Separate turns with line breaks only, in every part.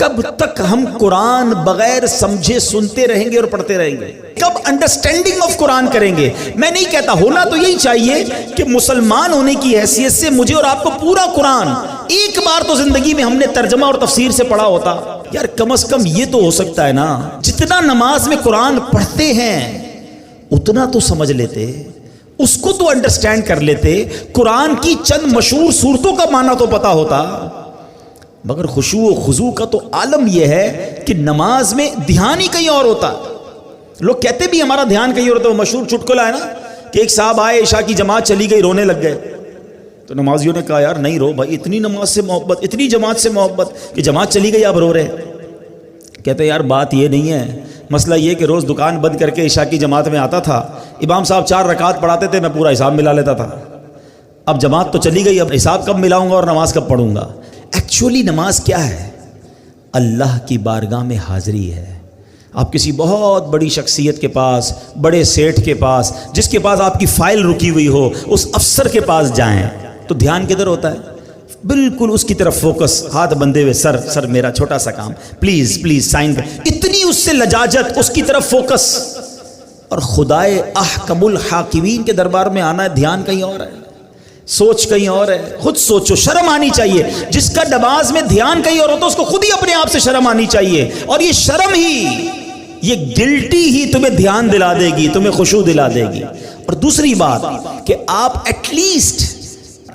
کب تک ہم قرآن بغیر سمجھے سنتے رہیں گے اور پڑھتے رہیں گے؟ کب انڈرسٹینڈنگ آف قرآن کریں گے؟ میں نہیں کہتا، ہونا تو یہی چاہیے کہ مسلمان ہونے کی حیثیت سے مجھے اور آپ کو پورا قرآن ایک بار تو زندگی میں ہم نے ترجمہ اور تفسیر سے پڑھا ہوتا۔ یار کم از کم یہ تو ہو سکتا ہے نا، جتنا نماز میں قرآن پڑھتے ہیں اتنا تو سمجھ لیتے، اس کو تو انڈرسٹینڈ کر لیتے، قرآن کی چند مشہور صورتوں کا معنی تو پتا ہوتا۔ مگر خشوع و خضوع کا تو عالم یہ ہے کہ نماز میں دھیان ہی کہیں اور ہوتا۔ لوگ کہتے بھی ہمارا دھیان کہیں اور ہوتا ہے۔ وہ مشہور چٹکلا ہے نا کہ ایک صاحب آئے، عشاء کی جماعت چلی گئی، رونے لگ گئے، تو نمازیوں نے کہا یار نہیں رو بھائی، اتنی نماز سے محبت، اتنی جماعت سے محبت کہ جماعت چلی گئی آپ رو رہے۔ کہتے یار بات یہ نہیں ہے، مسئلہ یہ کہ روز دکان بند کر کے عشاء کی جماعت میں آتا تھا، امام صاحب 4 رکعت پڑھاتے تھے، میں پورا حساب ملا لیتا تھا۔ اب جماعت تو چلی گئی، اب حساب کب ملاؤں گا اور نماز کب پڑھوں گا؟ ایکچولی نماز کیا ہے؟ اللہ کی بارگاہ میں حاضری ہے۔ آپ کسی بہت بڑی شخصیت کے پاس، بڑے سیٹھ کے پاس، جس کے پاس آپ کی فائل رکی ہوئی ہو، اس افسر کے پاس جائیں تو دھیان کدھر ہوتا ہے؟ بالکل اس کی طرف فوکس، ہاتھ بندھے ہوئے، سر میرا چھوٹا سا کام، پلیز سائن کر، اتنی اس سے لجاجت، اس کی طرف فوکس۔ اور خدائے احکم الحاکمین کے دربار میں آنا ہے، دھیان کہیں اور ہے، سوچ کہیں اور ہے۔ خود سوچو، شرم آنی چاہیے۔ جس کا نماز میں دھیان کہیں اور ہوتا ہے اس کو خود ہی اپنے آپ سے شرم آنی چاہیے، اور یہ شرم ہی، یہ گلٹی ہی تمہیں دھیان دلا دے گی، تمہیں خشوع دلا دے گی۔ اور دوسری بات کہ آپ ایٹ لیسٹ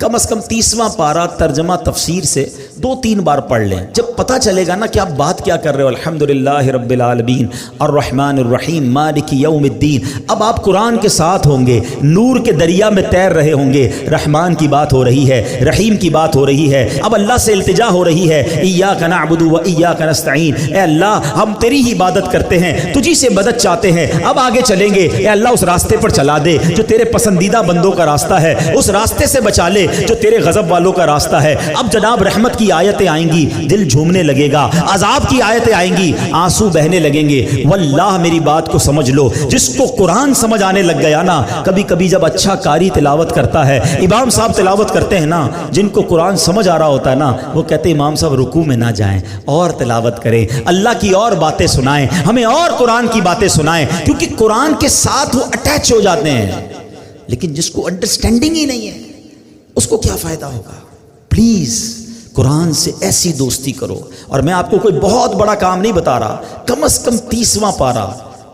کم از کم 30واں پارہ ترجمہ تفسیر سے 2-3 بار پڑھ لیں، جب پتہ چلے گا نا کہ آپ بات کیا کر رہے ہو۔ الحمدللہ رب العالمین الرحمن الرحیم مالک یوم الدین، اب آپ قرآن کے ساتھ ہوں گے، نور کے دریا میں تیر رہے ہوں گے، رحمان کی بات ہو رہی ہے، رحیم کی بات ہو رہی ہے، اب اللہ سے التجا ہو رہی ہے، ایاک نعبد و ایاک نستعین، اے اللہ ہم تیری ہی عبادت کرتے ہیں، تجھی سے مدد چاہتے ہیں، اب آگے چلیں گے، اے اللہ اس راستے پر چلا دے جو تیرے پسندیدہ بندوں کا راستہ ہے، اس راستے سے بچا لے جو تیرے غضب والوں کا راستہ ہے۔ اب جناب رحمت کی آیتیں آئیں گی، دل جھومنے لگے گا، عذاب کی آیتیں آئیں گی، آنسو بہنے لگیں گے۔ واللہ میری بات کو سمجھ لو، جس کو قرآن سمجھ آنے لگ گیا نا، کبھی کبھی جب اچھا قاری تلاوت کرتا ہے، امام صاحب تلاوت کرتے ہیں نا، جن کو قرآن سمجھ آ رہا ہوتا ہے نا، وہ کہتے ہیں امام صاحب رکوع میں نہ جائیں، اور تلاوت کریں، اللہ کی اور باتیں سنائیں، ہمیں اور قرآن کی باتیں سنائیں، کیونکہ قرآن کے ساتھ وہ اٹیچ ہو جاتے ہیں۔ لیکن جس کو انڈرسٹینڈنگ ہی نہیں ہے اس کو کیا فائدہ ہوگا؟ پلیز قرآن سے ایسی دوستی کرو۔ اور میں آپ کو کوئی بہت بڑا کام نہیں بتا رہا، کم از کم 30واں پارہ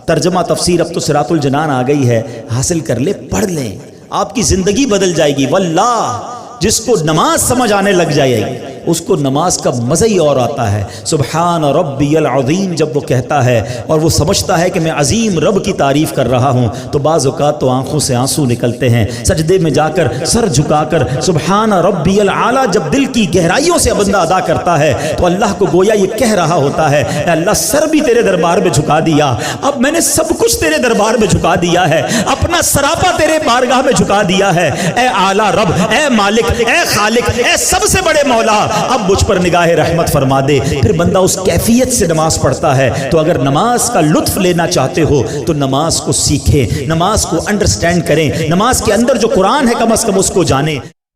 ترجمہ تفسیر، اب تو صراط الجنان آ گئی ہے، حاصل کر لے، پڑھ لیں، آپ کی زندگی بدل جائے گی۔ واللہ جس کو نماز سمجھ آنے لگ جائے گی اس کو نماز کا مزہ ہی اور آتا ہے۔ سبحان ربی العظیم جب وہ کہتا ہے اور وہ سمجھتا ہے کہ میں عظیم رب کی تعریف کر رہا ہوں، تو بعض اوقات تو آنکھوں سے آنسو نکلتے ہیں۔ سجدے میں جا کر سر جھکا کر سبحان ربی العالی جب دل کی گہرائیوں سے بندہ ادا کرتا ہے تو اللہ کو گویا یہ کہہ رہا ہوتا ہے، اے اللہ سر بھی تیرے دربار میں جھکا دیا، اب میں نے سب کچھ تیرے دربار میں جھکا دیا ہے، اپنا سراپا تیرے بارگاہ میں جھکا دیا ہے، اے اعلیٰ رب، اے مالک، اے خالق، اے سب سے بڑے مولا، اب مجھ پر نگاہ رحمت فرما دے۔ پھر بندہ اس کیفیت سے نماز پڑھتا ہے۔ تو اگر نماز کا لطف لینا چاہتے ہو تو نماز کو سیکھیں، نماز کو انڈرسٹینڈ کریں، نماز کے اندر جو قرآن ہے کم از کم اس کو جانیں۔